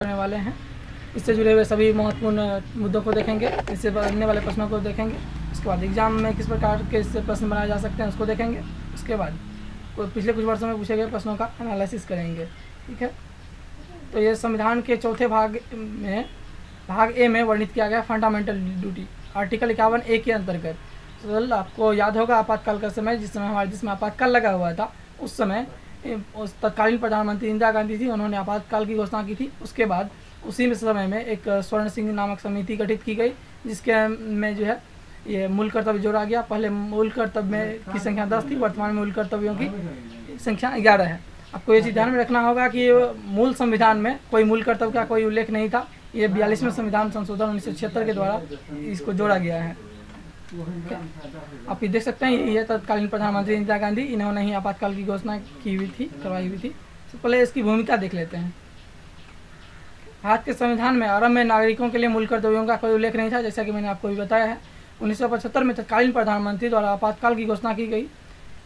करने वाले हैं। इससे जुड़े हुए सभी महत्वपूर्ण मुद्दों को देखेंगे, इससे बनने वाले प्रश्नों को देखेंगे। उसके बाद एग्जाम में किस प्रकार के इससे प्रश्न बनाए जा सकते हैं उसको देखेंगे। उसके बाद पिछले कुछ वर्षों में पूछे गए प्रश्नों का एनालिसिस करेंगे। ठीक है, तो ये संविधान के चौथे भाग में भाग ए में वर्णित किया गया फंडामेंटल ड्यूटी आर्टिकल 51A के अंतर्गत। तो आपको याद होगा आपातकाल का समय, जिस समय हमारे देश में आपातकाल लगा हुआ था, उस समय उस तत्कालीन प्रधानमंत्री इंदिरा गांधी थी, उन्होंने आपातकाल की घोषणा की थी। उसके बाद उसी में समय में एक स्वर्ण सिंह नामक समिति गठित की गई, जिसके में जो है ये मूल कर्तव्य जोड़ा गया। पहले मूल कर्तव्य की संख्या 10 थी, वर्तमान में मूल कर्तव्यों की संख्या 11 है। आपको ये चीज़ ध्यान में रखना होगा कि मूल संविधान में कोई मूल कर्तव्य का कोई उल्लेख नहीं था। ये 42वें संविधान संशोधन 1976 के द्वारा इसको जोड़ा गया है। आप ये देख सकते हैं, ये तत्कालीन प्रधानमंत्री इंदिरा गांधी, इन्होंने ही आपातकाल की घोषणा की हुई थी, करवाई हुई थी। तो पहले इसकी भूमिका देख लेते हैं। भारत के संविधान में आरंभ में नागरिकों के लिए मूल कर्तव्यों का कोई उल्लेख नहीं था, जैसा कि मैंने आपको भी बताया है। 1975 में तत्कालीन प्रधानमंत्री द्वारा आपातकाल की घोषणा की गई।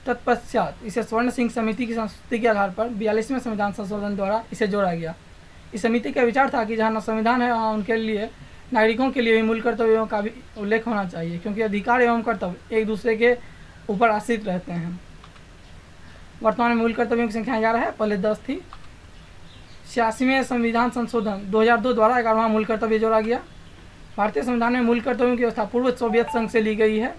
तत्पश्चात इसे स्वर्ण सिंह समिति की संस्तुति के आधार पर 42वें संविधान संशोधन द्वारा इसे जोड़ा गया। इस समिति का विचार था कि जहाँ संविधान है वहाँ उनके लिए नागरिकों के लिए भी मूल कर्तव्यों का भी उल्लेख होना चाहिए, क्योंकि अधिकार एवं कर्तव्य एक दूसरे के ऊपर आश्रित रहते हैं। वर्तमान में मूल कर्तव्यों की संख्या 11 है, पहले 10 थी। 86वें संविधान संशोधन 2002 द्वारा 11वां मूल कर्तव्य जोड़ा गया। भारतीय संविधान में मूल कर्तव्यों की व्यवस्था पूर्व सोवियत संघ से ली गई है।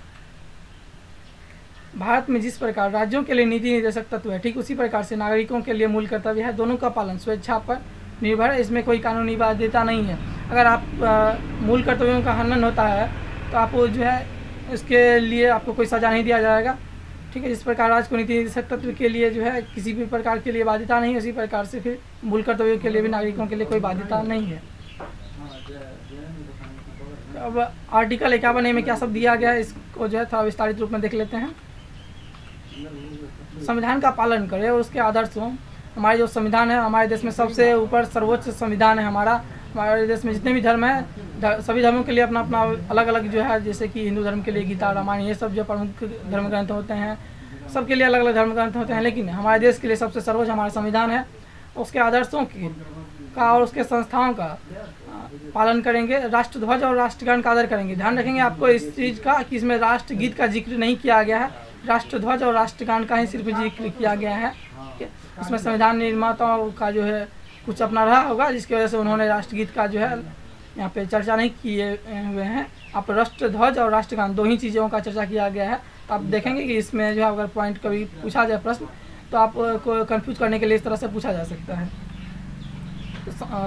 भारत में जिस प्रकार राज्यों के लिए नीति निर्देशक तत्व है, ठीक उसी प्रकार से नागरिकों के लिए मूल कर्तव्य है। दोनों का पालन स्वेच्छा पर निर्भर है, इसमें कोई कानूनी बाध्यता नहीं है। अगर आप मूल कर्तव्यों का हनन होता है तो आप जो है इसके लिए आपको कोई सज़ा नहीं दिया जाएगा। ठीक है, जिस प्रकार राज्य को नीति निर्देशक तत्व के लिए जो है किसी भी प्रकार के लिए बाध्यता नहीं है, उसी प्रकार से फिर मूल कर्तव्यों के लिए भी नागरिकों के लिए कोई बाध्यता नहीं है। अब आर्टिकल 51A में क्या सब दिया गया है, इसको जो है थोड़ा विस्तारित रूप में देख लेते हैं। संविधान का पालन करें और उसके आदर्शों। हमारे जो संविधान है, हमारे देश में सबसे ऊपर सर्वोच्च संविधान है हमारे देश में जितने भी धर्म हैं, सभी धर्मों के लिए अपना अपना अलग अलग जो है, जैसे कि हिंदू धर्म के लिए गीता, रामायण, ये सब जो प्रमुख धर्म ग्रंथ होते हैं, सबके लिए अलग अलग धर्म ग्रंथ होते हैं। लेकिन हमारे देश के लिए सबसे सर्वोच्च हमारा संविधान है। उसके आदर्शों का और उसके संस्थाओं का पालन करेंगे। राष्ट्रध्वज और राष्ट्रगान का आदर करेंगे। ध्यान रखेंगे आपको इस चीज़ का कि इसमें राष्ट्रगीत का जिक्र नहीं किया गया है, राष्ट्रध्वज और राष्ट्रगान का ही सिर्फ जिक्र किया गया है। इसमें संविधान निर्माताओं का जो है कुछ अपना रहा होगा, जिसकी वजह से उन्होंने राष्ट्रगीत का जो है यहाँ पे चर्चा नहीं किए हुए हैं। आप राष्ट्रध्वज और राष्ट्रगान दो ही चीज़ों का चर्चा किया गया है। तो आप देखेंगे कि इसमें जो है अगर पॉइंट कभी पूछा जाए प्रश्न, तो आपको कंफ्यूज करने के लिए इस तरह से पूछा जा सकता है।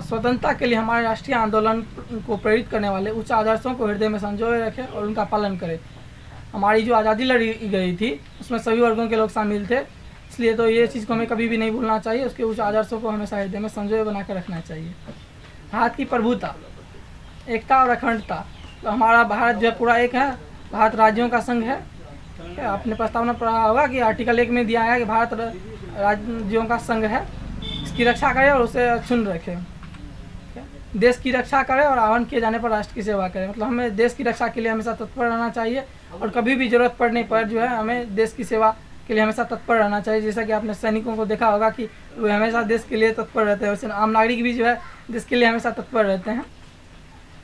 स्वतंत्रता के लिए हमारे राष्ट्रीय आंदोलन को प्रेरित करने वाले उच्च आदर्शों को हृदय में संजोए रखें और उनका पालन करें। हमारी जो आज़ादी लड़ी गई थी उसमें सभी वर्गों के लोग शामिल थे, इसलिए तो ये चीज़ को हमें कभी भी नहीं भूलना चाहिए। उसके उच्च आदर्शों को हमेशा हृदय में संजोए बना कर रखना चाहिए। भारत की प्रभुता, एकता और अखंडता। तो हमारा भारत जो है पूरा एक है, भारत राज्यों का संघ है। आपने प्रस्तावना पढ़ा होगा कि आर्टिकल 1 में दिया है कि भारत राज्यों का संघ है। इसकी रक्षा करें और उसे अक्षुण्ण रखें। देश की रक्षा करें और आहवान किए जाने पर राष्ट्र की सेवा करें। मतलब हमें देश की रक्षा के लिए हमेशा तत्पर रहना चाहिए और कभी भी जरूरत पड़ने पर जो है हमें देश की सेवा के लिए हमेशा तत्पर रहना चाहिए। जैसा कि आपने सैनिकों को देखा होगा कि वे हमेशा देश के लिए तत्पर रहते हैं, वैसे आम नागरिक भी जो है देश के लिए हमेशा तत्पर रहते हैं।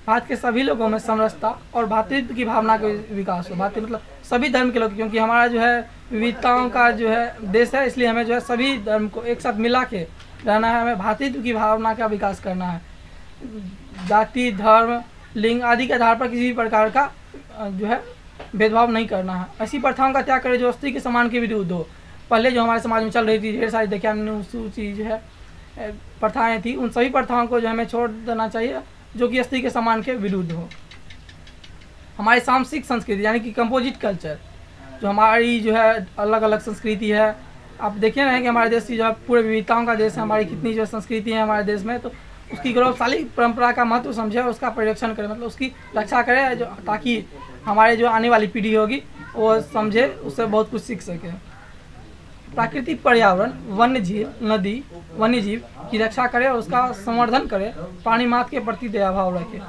भारत के सभी लोगों में समरसता और भातृत्व की भावना का विकास हो। भातृ मतलब सभी धर्म के लोग, क्योंकि हमारा जो है विविधताओं का जो है देश है, इसलिए हमें जो है सभी धर्म को एक साथ मिला के रहना है। हमें भातृत्व की भावना का विकास करना है। जाति, धर्म, लिंग आदि के आधार पर किसी भी प्रकार का जो है भेदभाव नहीं करना है। ऐसी प्रथाओं का त्याग करें जो स्त्री के समान के विरुद्ध हो। पहले जो हमारे समाज में चल रही थी ढेर सारी देखिए जो है प्रथाएं थी, उन सभी प्रथाओं को जो हमें छोड़ देना चाहिए जो कि स्त्री के समान के विरुद्ध हो। हमारी सांस्कृतिक संस्कृति यानी कि कंपोजिट कल्चर, जो हमारी जो है अलग अलग संस्कृति है। आप देखिए ना कि हमारे देश की जो है पूरे विविधताओं का देश है, हमारी कितनी जो संस्कृति है हमारे देश में, तो उसकी गौरवशाली परंपरा का महत्व समझे और उसका परिरक्षण करें, मतलब उसकी रक्षा करें, जो ताकि हमारे जो आने वाली पीढ़ी होगी वो समझे, उससे बहुत कुछ सीख सके। प्राकृतिक पर्यावरण, वन्य झील, नदी, वन्यजीव की रक्षा करें और उसका संवर्धन करें। प्राणी मात्र के प्रति दया भाव रखें।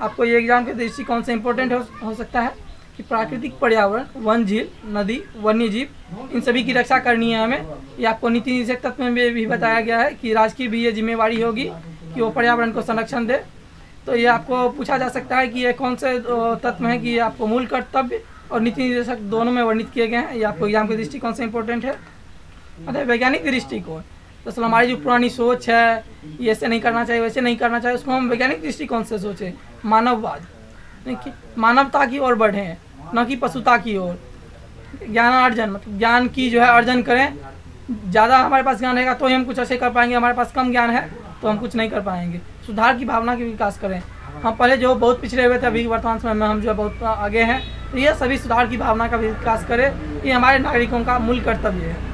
आपको ये एग्जाम के दृष्टिकोण से इम्पोर्टेंट हो सकता है कि प्राकृतिक पर्यावरण, वन, झील, नदी, वन्यजीव, इन सभी की रक्षा करनी है हमें। ये आपको नीति निर्देशक तत्व में भी बताया गया है कि राज्य की भी ये जिम्मेवारी होगी कि वो पर्यावरण को संरक्षण दे। तो ये आपको पूछा जा सकता है कि ये कौन से तत्व हैं कि आपको मूल कर्तव्य और नीति निर्देशक दोनों में वर्णित किए गए हैं। ये आपको एग्जाम की दृष्टिकोण से इम्पोर्टेंट है। अतः वैज्ञानिक दृष्टिकोण, तो हमारी जो पुरानी सोच है, ये ऐसे नहीं करना चाहिए वैसे नहीं करना चाहिए, उसको हम वैज्ञानिक दृष्टिकोण से सोचें। मानववाद, मानवता की ओर बढ़ें, न कि पशुता की ओर। ज्ञानार्जन, मतलब ज्ञान की जो है अर्जन करें। ज़्यादा हमारे पास ज्ञान रहेगा तो ही हम कुछ ऐसे कर पाएंगे, हमारे पास कम ज्ञान है तो हम कुछ नहीं कर पाएंगे। सुधार की भावना की विकास करें। हम पहले जो बहुत पिछड़े हुए थे, अभी वर्तमान समय में हम जो है बहुत आगे हैं। तो ये सभी सुधार की भावना का विकास करें, ये हमारे नागरिकों का मूल कर्तव्य है।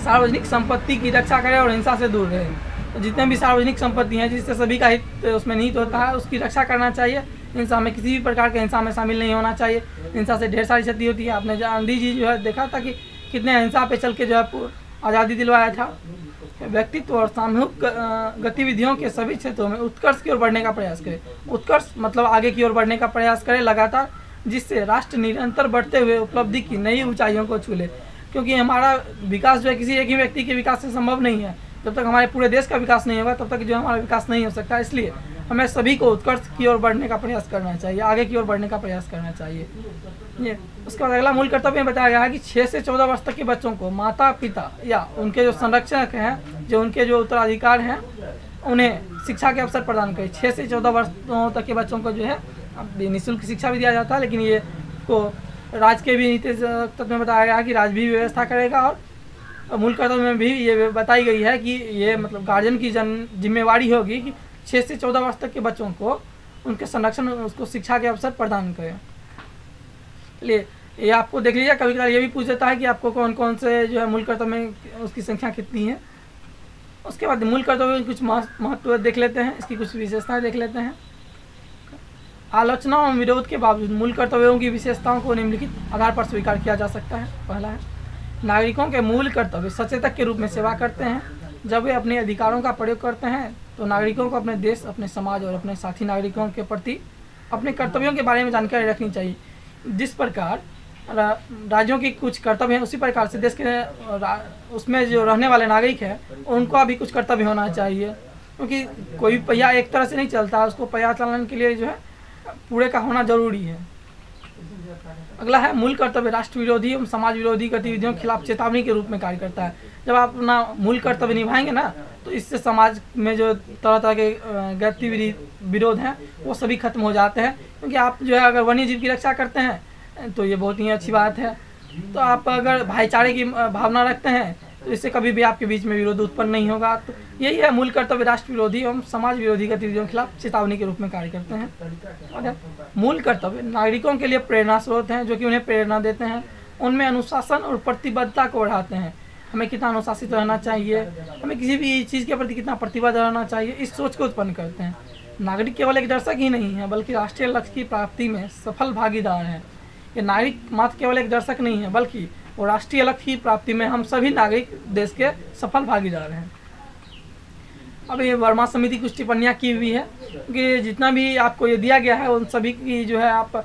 सार्वजनिक संपत्ति की रक्षा करें और हिंसा से दूर रहें। तो जितने भी सार्वजनिक संपत्ति हैं जिससे सभी का हित उसमें निहित होता है, उसकी रक्षा करना चाहिए। हिंसा में, किसी भी प्रकार के हिंसा में शामिल नहीं होना चाहिए। हिंसा से ढेर सारी क्षति होती है। आपने गांधी जी जो है देखा था कि कितने हिंसा पे चल के जो है आज़ादी दिलवाया था। व्यक्तित्व और सामूहिक गतिविधियों के सभी क्षेत्रों में उत्कर्ष की ओर बढ़ने का प्रयास करें। उत्कर्ष मतलब आगे की ओर बढ़ने का प्रयास करें लगातार, जिससे राष्ट्र निरंतर बढ़ते हुए उपलब्धि की नई ऊंचाइयों को छू ले। क्योंकि हमारा विकास जो है किसी एक ही व्यक्ति के विकास से संभव नहीं है। जब तक हमारे पूरे देश का विकास नहीं होगा तब तक जो हमारा विकास नहीं हो सकता। इसलिए हमें सभी को उत्कर्ष की ओर बढ़ने का प्रयास करना चाहिए, आगे की ओर बढ़ने का प्रयास करना चाहिए। ये उसके बाद अगला मूल कर्तव्य में बताया गया है कि 6 से 14 वर्ष तक के बच्चों को माता पिता या उनके जो संरक्षक हैं, जो उनके जो उत्तराधिकार हैं, उन्हें शिक्षा के अवसर प्रदान करें। 6 से 14 वर्ष तक के बच्चों को जो है अब निःशुल्क शिक्षा भी दिया जाता है, लेकिन ये को राज्य के भी नीति तत्व में बताया गया है कि राज्य भी व्यवस्था करेगा। और मूल कर्तव्य में भी ये बताई गई है कि ये मतलब गार्जियन की जिम्मेवारी होगी कि 6 से 14 वर्ष तक के बच्चों को उनके संरक्षण, उसको शिक्षा के अवसर प्रदान करें। लिए ये आपको देख लीजिए, कभी कभार ये भी पूछ देता है कि आपको कौन कौन से जो है मूल कर्तव्य में उसकी संख्या कितनी है। उसके बाद मूल कर्तव्य कुछ महत्व देख लेते हैं, इसकी कुछ विशेषताएं देख लेते हैं। आलोचना और विरोध के बावजूद मूल कर्तव्यों की विशेषताओं को निम्नलिखित आधार पर स्वीकार किया जा सकता है। पहला है, नागरिकों के मूल कर्तव्य सचेतक के रूप में सेवा करते हैं। जब वे अपने अधिकारों का प्रयोग करते हैं तो नागरिकों को अपने देश, अपने समाज और अपने साथी नागरिकों के प्रति अपने कर्तव्यों के बारे में जानकारी रखनी चाहिए। जिस प्रकार राज्यों की कुछ कर्तव्य हैं, उसी प्रकार से देश के उसमें जो रहने वाले नागरिक हैं उनका भी कुछ कर्तव्य होना चाहिए। क्योंकि कोई भी पहिया एक तरह से नहीं चलता, उसको पहिया चलाने के लिए जो है पूरे का होना जरूरी है। अगला है, मूल कर्तव्य राष्ट्र विरोधी एवं समाज विरोधी गतिविधियों के खिलाफ चेतावनी के रूप में कार्य करता है। जब आप अपना मूल कर्तव्य निभाएंगे ना, तो इससे समाज में जो तरह तरह के गतिविधि विरोध हैं वो सभी खत्म हो जाते हैं। क्योंकि आप जो है अगर वन्य जीव की रक्षा करते हैं तो ये बहुत ही अच्छी बात है। तो आप अगर भाईचारे की भावना रखते हैं तो इससे कभी भी आपके बीच में विरोध उत्पन्न नहीं होगा। तो यही है, मूल कर्तव्य राष्ट्र विरोधी एवं समाज विरोधी गतिविधियों के खिलाफ चेतावनी के रूप में कार्य करते हैं। मूल कर्तव्य नागरिकों के लिए प्रेरणा स्रोत हैं, जो कि उन्हें प्रेरणा देते हैं। उनमें अनुशासन और प्रतिबद्धता को बढ़ाते हैं। हमें कितना अनुशासित रहना चाहिए, हमें किसी भी चीज़ के प्रति कितना प्रतिबद्ध रहना चाहिए, इस सोच को उत्पन्न करते हैं। नागरिक केवल एक दर्शक ही नहीं है, बल्कि राष्ट्रीय लक्ष्य की प्राप्ति में सफल भागीदार हैं। ये नागरिक मात्र केवल एक दर्शक नहीं है, बल्कि वो राष्ट्रीय लक्ष्य की प्राप्ति में हम सभी नागरिक देश के सफल भागीदार हैं। अब ये वर्मा समिति कुछ टिप्पणियाँ की हुई है कि जितना भी आपको ये दिया गया है उन सभी की जो है आप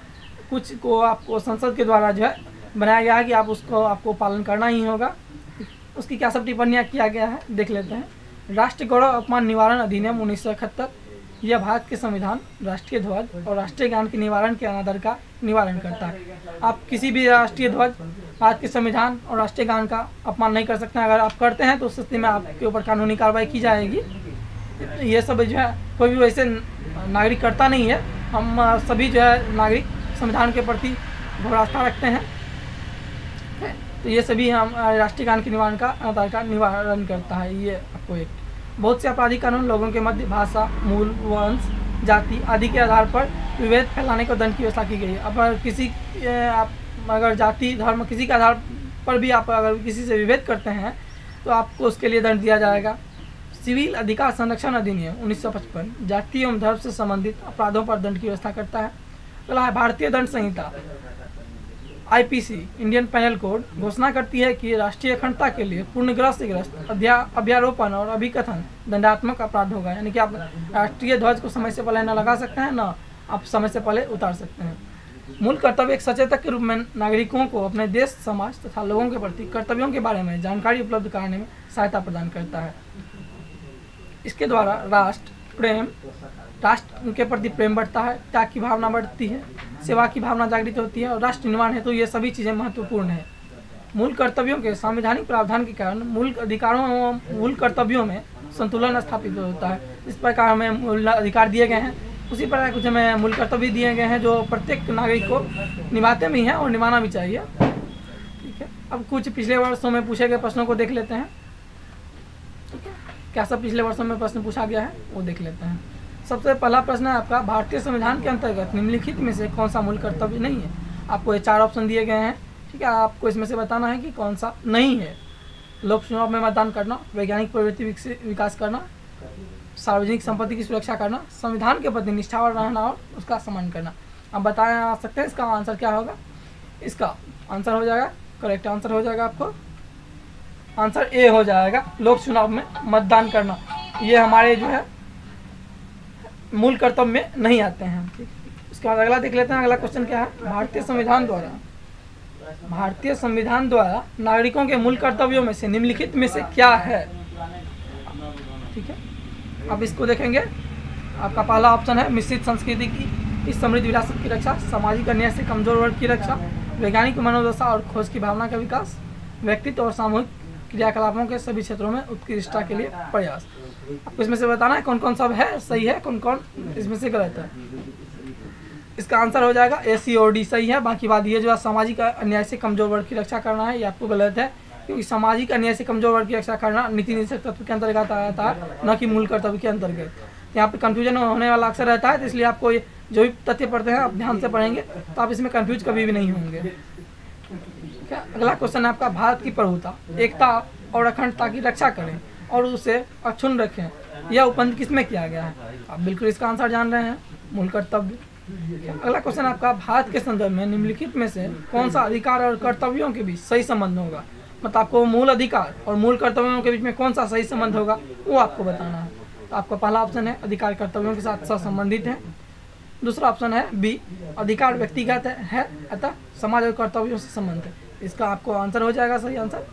कुछ को आपको संसद के द्वारा जो है बनाया गया है कि आप उसको आपको पालन करना ही होगा। उसकी क्या सब टिप्पणियाँ किया गया है देख लेते हैं। राष्ट्रीय गौरव अपमान निवारण अधिनियम 1971, यह भारत के संविधान, राष्ट्रीय ध्वज और राष्ट्रीय गान के निवारण के अनादर का निवारण करता है। आप किसी भी राष्ट्रीय ध्वज, भारत के संविधान और राष्ट्रीय गान का अपमान नहीं कर सकते हैं। अगर आप करते हैं तो उस स्थिति में आपके ऊपर कानूनी कार्रवाई की जाएगी। ये सब जो है कोई भी वैसे नागरिक करता नहीं है। हम सभी जो है नागरिक संविधान के प्रति घोर आस्था रखते हैं। तो ये सभी हम राष्ट्रीय गान के निवारण का अनादर का निवारण करता है। ये आपको एक बहुत से आपराधिक कानून लोगों के मध्य भाषा, मूल, वंश, जाति आदि के आधार पर विभेद फैलाने को दंड की व्यवस्था की गई है। अब आप अगर जाति, धर्म किसी के आधार पर भी आप अगर किसी से विभेद करते हैं तो आपको उसके लिए दंड दिया जाएगा। सिविल अधिकार संरक्षण अधिनियम 1955 जाति एवं धर्म से संबंधित अपराधों पर दंड की व्यवस्था करता है। अगला है, भारतीय दंड संहिता IPC इंडियन पेनल कोड घोषणा करती है कि राष्ट्रीय अखंडता के लिए पूर्णग्रह से ग्रस्त अभ्यारोपण और अभिकथन दंडात्मक अपराध होगा। यानी कि आप राष्ट्रीय ध्वज को समय से पहले न लगा सकते हैं, न आप समय से पहले उतार सकते हैं। मूल कर्तव्य एक सचेतक के रूप में नागरिकों को अपने देश, समाज तथा लोगों के प्रति कर्तव्यों के बारे में जानकारी उपलब्ध कराने में सहायता प्रदान करता है। इसके द्वारा राष्ट्र के प्रति प्रेम बढ़ता है, त्याग की भावना बढ़ती है, सेवा की भावना जागृत होती है और राष्ट्र निर्माण हेतु ये सभी चीज़ें महत्वपूर्ण है। मूल कर्तव्यों के संवैधानिक प्रावधान के कारण मूल अधिकारों एवं मूल कर्तव्यों में संतुलन स्थापित होता है। इस प्रकार हमें मूल अधिकार दिए गए हैं, उसी प्रकार कुछ हमें मूल कर्तव्य दिए गए हैं जो प्रत्येक नागरिक को निभाते भी हैं और निभाना भी चाहिए। ठीक है, अब कुछ पिछले वर्षों में पूछे गए प्रश्नों को देख लेते हैं। ठीक है, क्या सब पिछले वर्षों में प्रश्न पूछा गया है वो देख लेते हैं। सबसे पहला प्रश्न है आपका, भारतीय संविधान के अंतर्गत निम्नलिखित में से कौन सा मूल कर्तव्य नहीं है। आपको ये 4 ऑप्शन दिए गए हैं। ठीक है, आपको इसमें से बताना है कि कौन सा नहीं है। लोक चुनाव में मतदान करना, वैज्ञानिक प्रवृत्ति विकास करना, सार्वजनिक संपत्ति की सुरक्षा करना, संविधान के प्रति निष्ठावान रहना और उसका सम्मान करना। आप बताया सकते हैं इसका आंसर क्या होगा। इसका आंसर हो जाएगा, करेक्ट आंसर हो जाएगा आपको आंसर ए हो जाएगा, लोक चुनाव में मतदान करना। ये हमारे जो है मूल कर्तव्य में नहीं आते हैं। ठीक, इसके बाद अगला देख लेते हैं। अगला क्वेश्चन क्या है, भारतीय संविधान द्वारा नागरिकों के मूल कर्तव्यों में से निम्नलिखित में से क्या है। ठीक है, अब इसको देखेंगे। आपका पहला ऑप्शन है मिश्रित संस्कृति की समृद्ध विरासत की रक्षा, सामाजिक अन्याय से कमजोर वर्ग की रक्षा, वैज्ञानिक मनोदशा और खोज की भावना का विकास, व्यक्तित्व और सामूहिक क्रियाकलापों के सभी क्षेत्रों में उत्कृष्टता के लिए प्रयास। आपको इसमें से बताना है कौन कौन सब है सही है, कौन कौन इसमें से गलत है। इसका आंसर हो जाएगा ए, सी और डी सही है। बाकी बात ये जो है सामाजिक अन्याय से कमजोर वर्ग की रक्षा करना है, ये आपको गलत है, क्योंकि सामाजिक अन्याय से कमजोर वर्ग की रक्षा करना नीति निषेध तत्व के अंतर्गत आता है, न कि मूल कर्तव्य के अंतर्गत। यहाँ पे कंफ्यूजन होने वाला अक्सर रहता है, तो इसलिए आपको ये जो भी तथ्य पढ़ते हैं आप ध्यान से पढ़ेंगे तो आप इसमें कंफ्यूज कभी भी नहीं होंगे। अगला क्वेश्चन है आपका, भारत की प्रभुता, एकता और अखंडता की रक्षा करें और उसे अक्षुण्ण रखें, यह उपबंध किसमें किया गया है। आप बिल्कुल इसका आंसर जान रहे हैं, मूल कर्तव्य। अगला क्वेश्चन आपका, भारत के संदर्भ में निम्नलिखित में से कौन सा अधिकार और कर्तव्यों के बीच सही संबंध होगा। मतलब आपको मूल अधिकार और मूल कर्तव्यों के बीच में कौन सा सही संबंध होगा वो आपको बताना है। तो आपका पहला ऑप्शन है अधिकार कर्तव्यों के साथ सहसंबंधित है। दूसरा ऑप्शन है बी, अधिकार व्यक्तिगत है अतः समाज और कर्तव्यों से संबंधित है। इसका आपको आंसर हो जाएगा सही आंसर।